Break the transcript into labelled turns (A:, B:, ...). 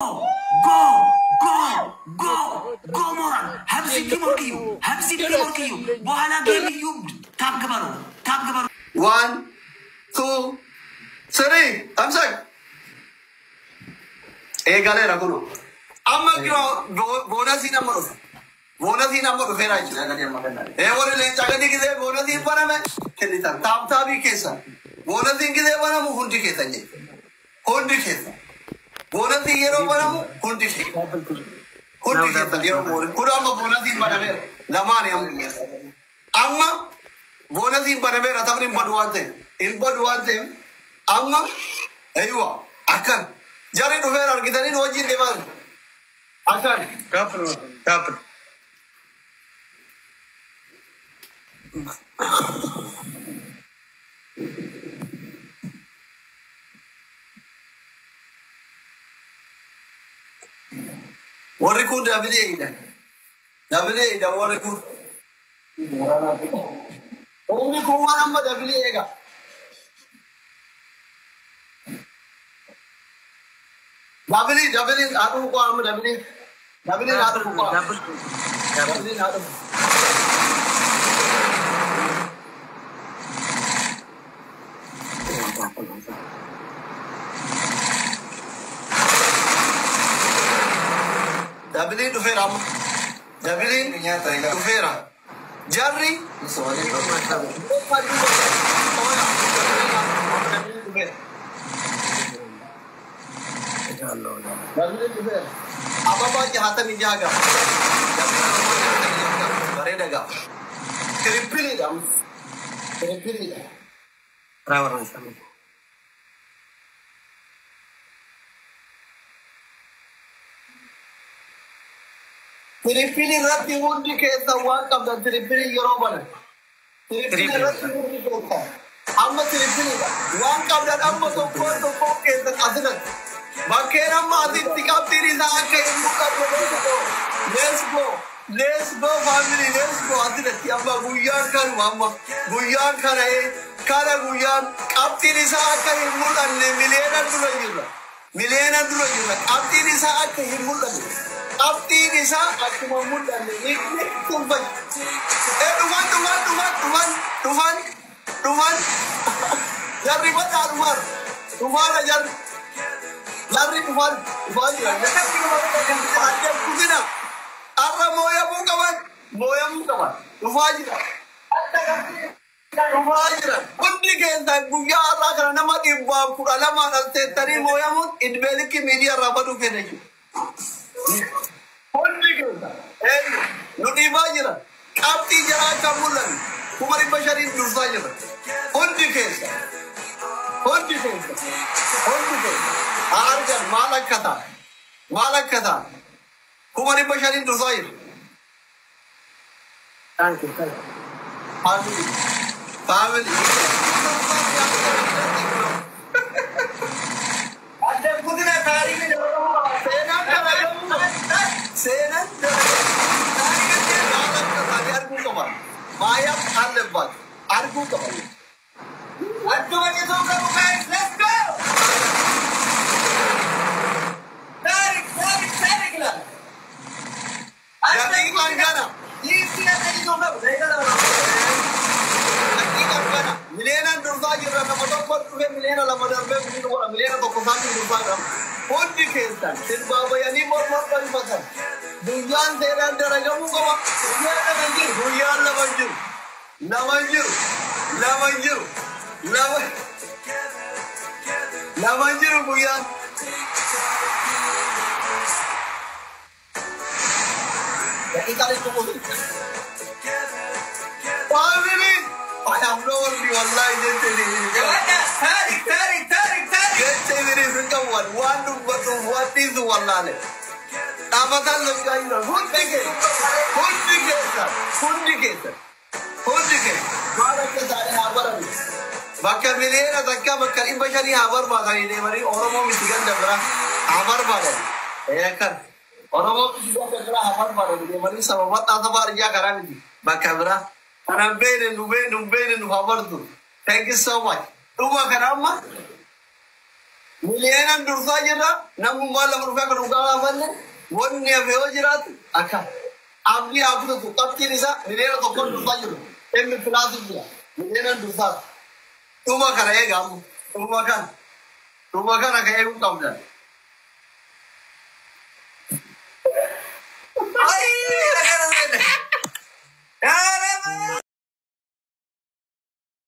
A: go moran habsi timorkiyu በኋላ ገሚዩ ታብገባሩ
B: 1 2 3 amsak gale raguno amma kiro bonasi number fera ichila wore le chagadi kide bonasi paname kelita tabta bi kesa bonasi kide panamu hundi kesa je hundi kesa bonasi yero panamu hundi kesa yero more kurama bonasi paname lamane amma bonasi paname ratabri badwante amma aywa akan jare do fera arkitani roji devan akan kapro What could Davide? What could only Kuama Davide? Davide, Adu Kuama Davide, Adu Kuama. Dabili tu fera, Dabili tu fera. Jarri, apa baca hati ni jaga, berada gak? Keripili dam, keripili. Rawan sama. Tiripili rati undi kesa one of the Tiripili Yorobana. Tiripili rati undi kesa. Amma Tiripili one of the amma to focus the Azanat. Bakera Madi Tikapiri Zaka. Let's go family, let's go Azanat. Yamba Guyan Kar Mama Guyan Kare Kara Guyan Kaptiri Zaka Mulan Milena Dula Kaptiri Zaka Mulan. Abdi bisa aku memudah ini Tuhan. Tuhan. Jari baca Tuhan ajar. Jari Tuhan. Ada kucina. Arra moyamu kawan. Tuhan ajar. Kundi kita buya Allah karena nama ibu kurala mana teri moyamu idbeliki media rabadu kene. Hundi kita, nuti bajira, kapti jara kamulan, kumari basharin dusajira. Hundi kita. Arjan malak kata, kumari basharin dusajira. Thank you. Family. Ada kudina kari ni Sena Maya Alebad Argu Kamal. Let's go! Tarik. Jadi Gana. Milena Durga Jira Namadopar Milena Lamadar Milena Tokosan Durga. Hundi kesa, Baba yani more pasal. Duyan seran daragamu kawa. Duyan lamanjur buyan. Jadi kali itu family, I am no one be online jadi. Tarik. Gente ini suka what is wallah. Abatan lagayna hundi kesa. Mara ke sare habar. Bakar milena zakka bakar ibashani habar bagani ne mari oromo misigan dabra habar bagani. Kan oromo misigan dabra habar bagani ne mari sababat atabar ya karani bakabra. Anambene nubene habar tu. Thank you so much. Tuma karama Miliyonan dursaa jirra namummaa lama dhufee kan dhugaa gaafanne wanni hafe yoo jiraatu akka abdii hafuutu qabxiin isaa miliyoona tokkoon dursaa jiru inni filaasii jira miliyonan dursaa dhuma kana eegamu dhuma kana ka eeguu qabdan.